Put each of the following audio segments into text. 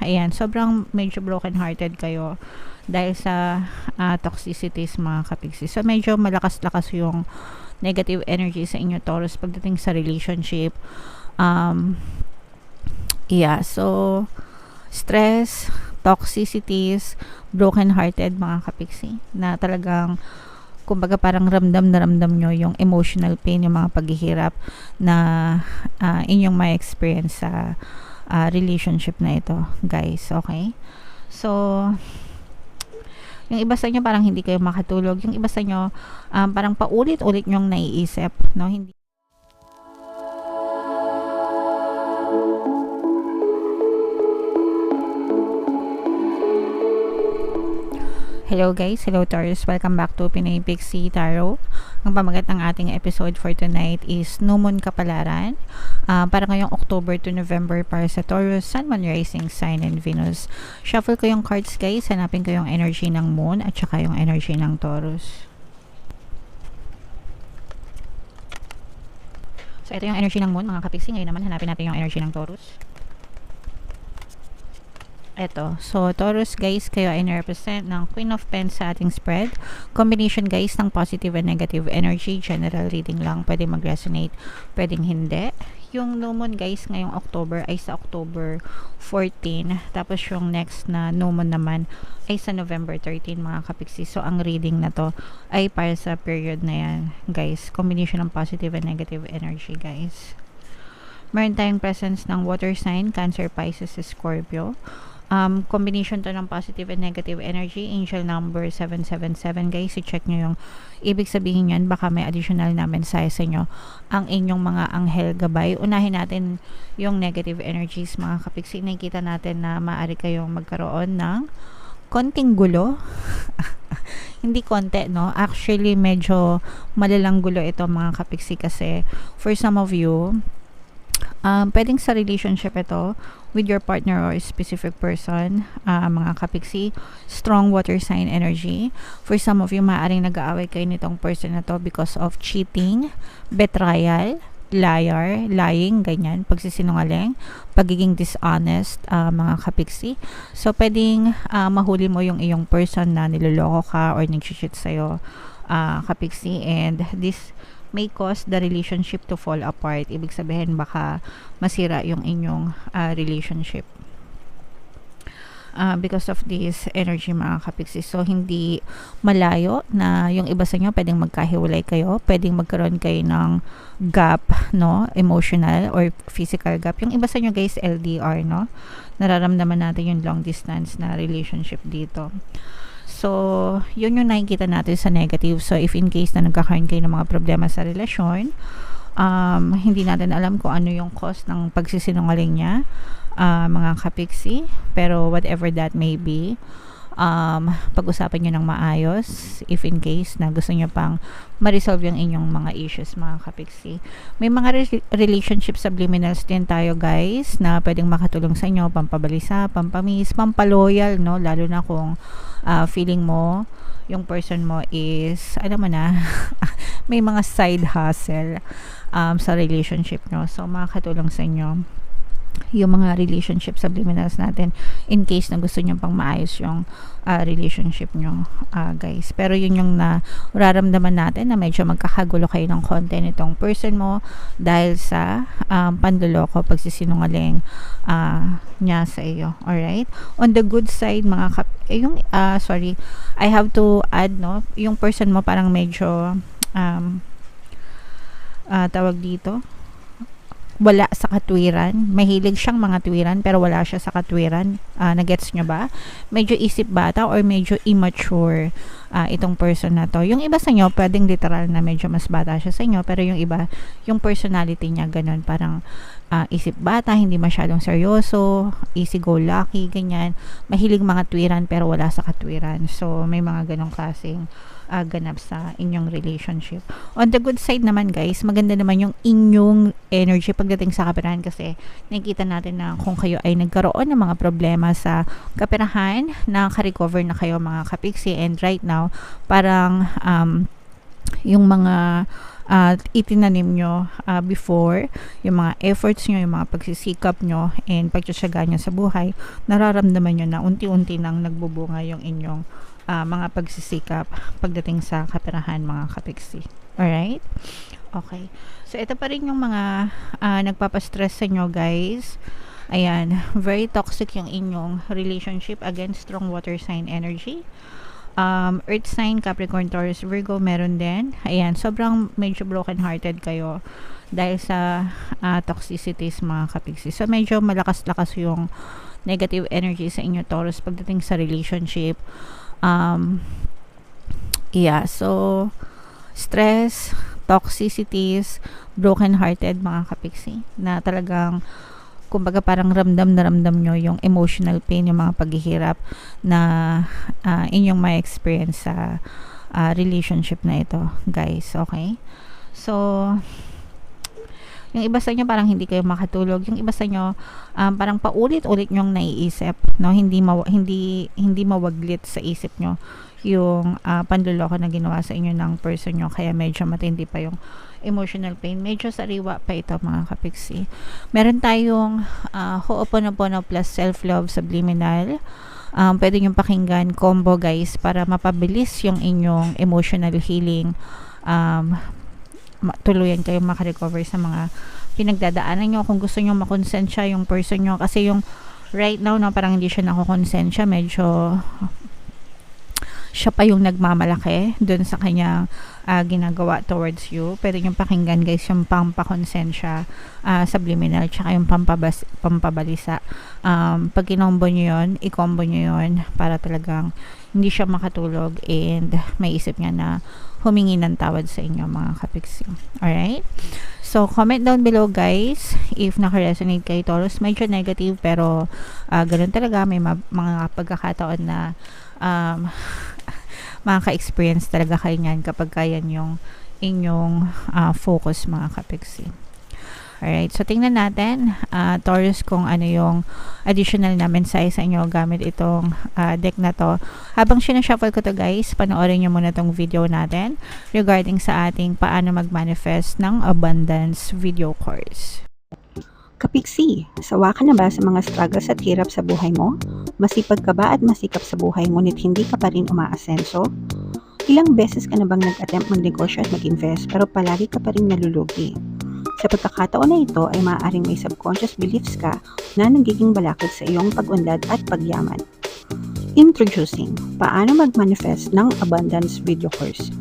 ayan, sobrang medyo broken hearted kayo dahil sa toxicities mga kapiksi. So medyo malakas-lakas yung negative energy sa inyo Taurus pagdating sa relationship. Yeah, so stress, toxicities, broken hearted mga kapiksi, na talagang kumbaga parang ramdam na ramdam nyo yung emotional pain, yung mga paghihirap na inyong may experience sa relationship na ito, guys. Okay, so yung iba sa inyo parang hindi kayo makatulog, yung iba sa inyo parang paulit-ulit nyong naiisip, no? Hindi. Hello guys, hello Taurus, welcome back to Pinoy Pixie Tarot. Ang pamagat ng ating episode for tonight is New Moon Kapalaran, para ngayong October to November para sa Taurus, Sun, Moon, Rising Sign, and Venus. Shuffle ko yung cards guys, hanapin ko yung energy ng Moon at saka yung energy ng Taurus. So ito yung energy ng Moon mga kapiksi. Ngayon naman hanapin natin yung energy ng Taurus. Eto, so Taurus guys, kayo ay na-represent ng Queen of Pens sa ating spread. Combination guys ng positive and negative energy. General reading lang, pwede mag-resonate, pwedeng hindi. Yung new moon guys ngayong October ay sa October 14. Tapos yung next na new moon naman ay sa November 13 mga kapiksi. So ang reading na to ay para sa period na yan guys. Combination ng positive and negative energy guys. Meron tayong presence ng water sign, Cancer, Pisces, Scorpio. Combination to ng positive and negative energy. Angel number 777 guys, i-check nyo yung ibig sabihin yan, baka may additional na mensahe sa inyo ang inyong mga anghel gabay. Unahin natin yung negative energies mga kapiksi. Nakikita natin na maaari kayong magkaroon ng konting gulo. Hindi konti, no? Actually medyo malalang gulo ito mga kapiksi, kasi for some of you pwedeng sa relationship ito with your partner or a specific person, mga kapiksi, strong water sign energy. For some of you, maaaring nag-aaway kayo nitong person na to because of cheating, betrayal, lying, ganyan, pagsisinungaling, pagiging dishonest, mga kapiksi. So pwedeng mahuli mo yung iyong person na niloloko ka or nag-cheat sa'yo, kapiksi, and this may cause the relationship to fall apart. Ibig sabihin baka masira yung inyong relationship because of this energy mga kapiksi. So hindi malayo na yung iba sa inyo pwedeng magkahiwalay kayo, pwedeng magkaroon kayo ng gap, no, emotional or physical gap. Yung iba sa inyo guys LDR, no, nararamdaman natin yung long distance na relationship dito. So, yun yung nakikita natin sa negative. So, if in case na nagkakaroon kayo ng mga problema sa relasyon, hindi natin alam kung ano yung cause ng pagsisinungaling niya, mga kapiksi. Pero whatever that may be, pag-usapan nyo ng maayos if in case na gusto nyo pang ma-resolve yung inyong mga issues mga kapiksi. May mga relationship subliminals din tayo guys na pwedeng makatulong sa inyo, pampabalisa, pampamis, pampaloyal, no? Lalo na kung feeling mo yung person mo is alam mo na may mga side hustle sa relationship nyo. So makakatulong sa inyo yung mga relationship subliminals natin in case na gusto nyo pang maayos yung relationship nyo, guys. Pero yun yung nararamdaman natin na medyo magkakagulo kayo ng konti nitong person mo dahil sa panloloko, pagsisinungaling niya sa iyo. Alright? On the good side, mga I have to add, no, yung person mo parang medyo tawag dito, wala sa katwiran. Mahilig siyang mga twiran pero wala siya sa katwiran. Nagets nyo ba? Medyo isip bata or medyo immature itong person na to. Yung iba sa inyo pwedeng literal na medyo mas bata siya sa inyo, pero yung iba, yung personality niya ganun, parang isip bata, hindi masyadong seryoso, easy go lucky, ganyan. Mahilig mga twiran pero wala sa katwiran. So may mga ganong klaseng ganap sa inyong relationship. On the good side naman guys, maganda naman yung inyong energy pagdating sa kaperahan, kasi nakikita natin na kung kayo ay nagkaroon ng mga problema sa kaperahan, nakaka-recover na kayo mga kapiksi, and right now parang yung mga itinanim nyo before, yung mga efforts nyo, yung mga pagsisikap nyo, and pagtsatsaga nyo sa buhay, nararamdaman nyo na unti-unti nang nagbubunga yung inyong mga pagsisikap pagdating sa kaperahan, mga kapiksi. Alright? Okay. So, ito pa rin yung mga nagpapastress sa inyo, guys. Ayan, very toxic yung inyong relationship, again, strong water sign energy. Earth sign, Capricorn, Taurus, Virgo, meron din. Ayan, sobrang medyo broken-hearted kayo dahil sa toxicities, mga kapiksi. So, medyo malakas-lakas yung negative energy sa inyo, Taurus, pagdating sa relationship. Yeah, so, stress, toxicities, broken-hearted, mga kapiksi, na talagang kumbaga parang ramdam na ramdam nyo yung emotional pain, yung mga paghihirap na inyong may experience sa relationship na ito, guys. Okay? So, yung iba sa inyo parang hindi kayo makatulog, yung iba sa inyo parang paulit-ulit nyong naiisip, no? Hindi mawaglit sa isip nyo yung panluloko na ginawa sa inyo ng person nyo, kaya medyo matindi pa yung emotional pain. Medyo sariwa pa ito, mga kapiksi. Meron tayong Ho'oponopono plus self-love subliminal. Pwede nyo pakinggan combo, guys, para mapabilis yung inyong emotional healing. Tuluyan kayong makarecover sa mga pinagdadaanan nyo. Kung gusto nyo makonsensya yung person nyo, kasi yung right now, no, parang hindi siya nakukonsensya, medyo siya pa yung nagmamalaki dun sa kanyang ginagawa towards you. Pwede nyo pakinggan, guys, yung pampakonsensya, subliminal, tsaka yung pampabalisa. Pag kinombo nyo yun, i-combo nyo yun para talagang hindi siya makatulog and may isip niya na humingi ng tawad sa inyo, mga kapiksi. Alright? So, comment down below, guys, if naka-resonate kayo, Taurus. Medyo negative, pero ganun talaga. May mga pagkakataon na makaka-experience talaga kayo niyan kapag kaya yung inyong focus, mga kapiksi. Alright, so tingnan natin, Taurus, kung ano yung additional na mensahe sa inyo gamit itong deck na to. Habang sinashuffle ko to, guys, panoorin nyo muna tong video natin regarding sa ating paano mag-manifest ng abundance video course. Kapiksi, sawa ka na ba sa mga struggles at hirap sa buhay mo? Masipag ka ba at masikap sa buhay ngunit hindi ka pa rin umaasenso? Ilang beses ka na bang nag-attempt magnegosyo at mag-invest pero palagi ka pa rin nalulugi? Sa pagkakataon na ito ay maaaring may subconscious beliefs ka na nagiging balakid sa iyong pag-unlad at pagyaman. Introducing, paano mag-manifest ng abundance video course.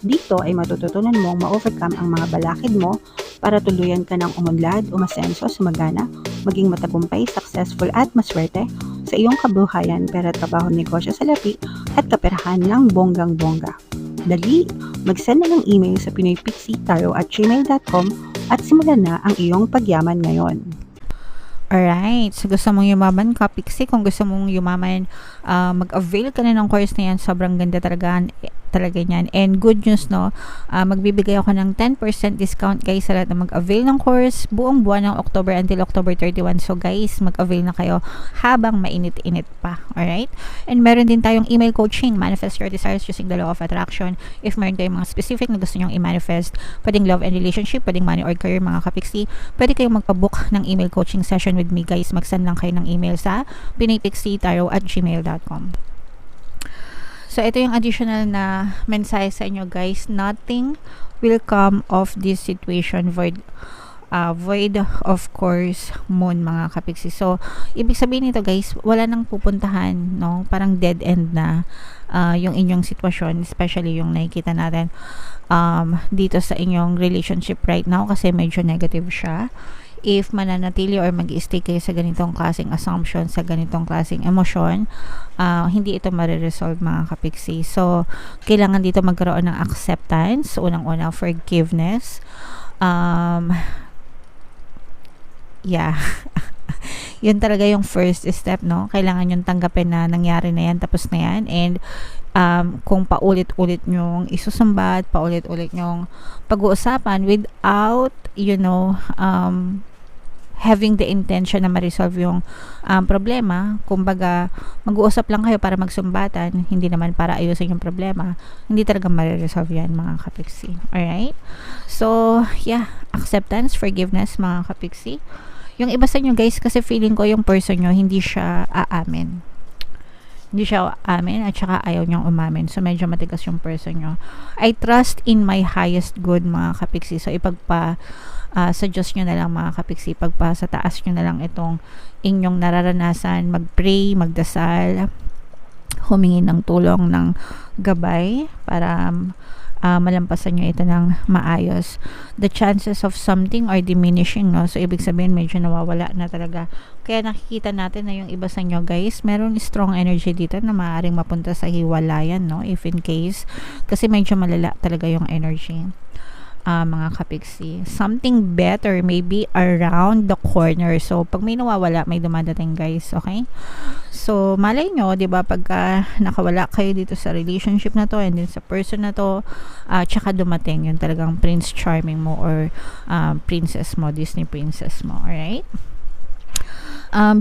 Dito ay matututunan mong ma-overcome ang mga balakid mo para tuluyan ka ng umunlad, umasenso, sumagana, maging matagumpay, successful at maswerte sa iyong kabuhayan, pera, trabaho, negosyo, salapi at kaperahan ng bonggang-bongga. Dali, mag-send na ng email sa pinoypixitaro@gmail.com at simulan na ang iyong pagyaman ngayon. Alright, so gusto mong yumaman, kapiksi, kung gusto mong yumaman, mag-avail ka na ng course na yan. Sobrang ganda talaga niyan. And good news, no, magbibigay ako ng 10% discount, guys, sa lahat na mag-avail ng course buong buwan ng October until October 31. So, guys, mag-avail na kayo habang mainit-init pa. Alright? And meron din tayong email coaching, manifest your desires using the law of attraction. If meron kayong mga specific na gusto nyong i-manifest, pwedeng love and relationship, pwedeng money or career, mga kapiksi, pwede kayong magpabook ng email coaching session with me, guys. Mag-send lang kayo ng email sa pinoypixitaro@gmail.com. So, ito yung additional na mensahe sa inyo, guys. Nothing will come of this situation void of course moon, mga kapiksi. So, ibig sabihin nito, guys, wala nang pupuntahan, no? Parang dead end na yung inyong sitwasyon, especially yung nakikita natin dito sa inyong relationship right now kasi medyo negative siya. If mananatili or mag-stay kayo sa ganitong klaseng assumption, sa ganitong klaseng emosyon, hindi ito mariresolve, mga kapiksi. So, kailangan dito magkaroon ng acceptance, unang-una, forgiveness. Yeah. Yun talaga yung first step, no? Kailangan yung tanggapin na nangyari na yan, tapos na yan. And kung paulit-ulit nyong isusumbat, paulit-ulit nyong pag-uusapan without, having the intention na ma-resolve yung problema. Kumbaga, mag-uusap lang kayo para magsumbatan, hindi naman para ayusin yung problema. Hindi talaga ma-resolve yan, mga kapiksi. Alright? So, yeah, acceptance, forgiveness, mga kapiksi. Yung iba sa inyo guys, kasi feeling ko yung person nyo, hindi siya aamin. Hindi siya aamin at saka ayaw niyang umamin. So, medyo matigas yung person nyo. I trust in my highest good, mga kapiksi. So, sa Diyos nyo na lang, mga kapiksi, sa taas nyo na lang itong inyong nararanasan, mag-pray, magdasal, humingi ng tulong, ng gabay para malampasan nyo ito ng maayos. The chances of something are diminishing, no? So, ibig sabihin, medyo nawawala na talaga. Kaya nakikita natin na yung iba sa inyo, guys, meron strong energy dito na maaaring mapunta sa hiwalayan, no? If in case, kasi medyo malala talaga yung energy. Mga kapiksi. Something better maybe around the corner. So, pag may nawawala, may dumadating, guys. Okay? So, malay nyo, diba, pagka nakawala kayo dito sa relationship na to and then sa person na to, tsaka dumating yung talagang Prince Charming mo or princess mo, Disney princess mo. Alright?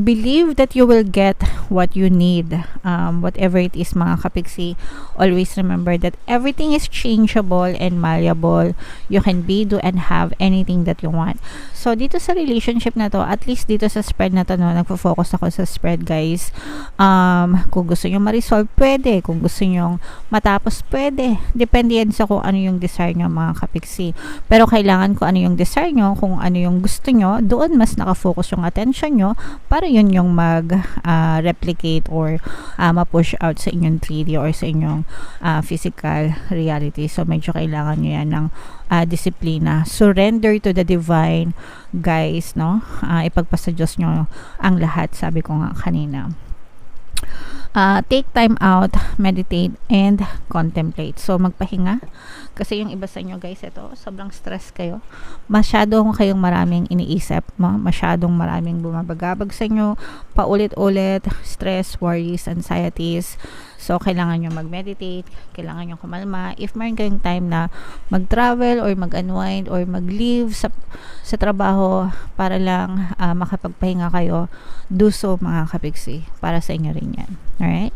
Believe that you will get what you need, whatever it is, mga kapiksi. Always remember that everything is changeable and malleable. You can be, do, and have anything that you want. So, dito sa relationship na to, at least dito sa spread na to, no, nagpo-focus ako sa spread, guys. Kung gusto nyo ma-resolve, pwede. Kung gusto nyo matapos, pwede. Depende yan sa kung ano yung desire nyo, mga kapiksi. Pero kailangan kung ano yung desire nyo, kung ano yung gusto nyo, doon mas nakafocus yung attention nyo para yun yung mag-replicate or ma-push out sa inyong 3D or sa inyong physical reality. So, medyo kailangan nyo yan ng disiplina. Surrender to the divine, guys, no? Ipagpasa Diyos nyo ang lahat, sabi ko nga kanina. Take time out, meditate, and contemplate. So, magpahinga. Kasi yung iba sa inyo, guys, ito, sobrang stress kayo. Masyadong kayong maraming iniisip mo. Masyadong maraming bumabagabag sa inyo. Paulit-ulit, stress, worries, anxieties. So, kailangan nyo mag-meditate, kailangan nyo kumalma. If mayroon kayong time na mag-travel or mag-unwind or mag-leave sa trabaho para lang makapagpahinga kayo, do so, mga kapiksi. Para sa inyo rin yan. Alright?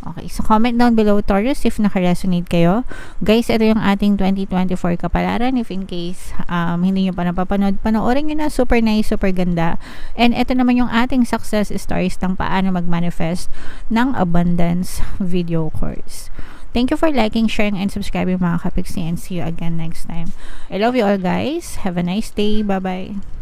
Okay, so comment down below, Taurus, if naka-resonate kayo. Guys, ito yung ating 2024 kapalaran. If in case hindi nyo pa napapanood, panoorin nyo na. Super nice, super ganda. And ito naman yung ating success stories ng paano mag-manifest ng abundance video course. Thank you for liking, sharing, and subscribing, mga kapiksi, and see you again next time. I love you all, guys. Have a nice day. Bye-bye.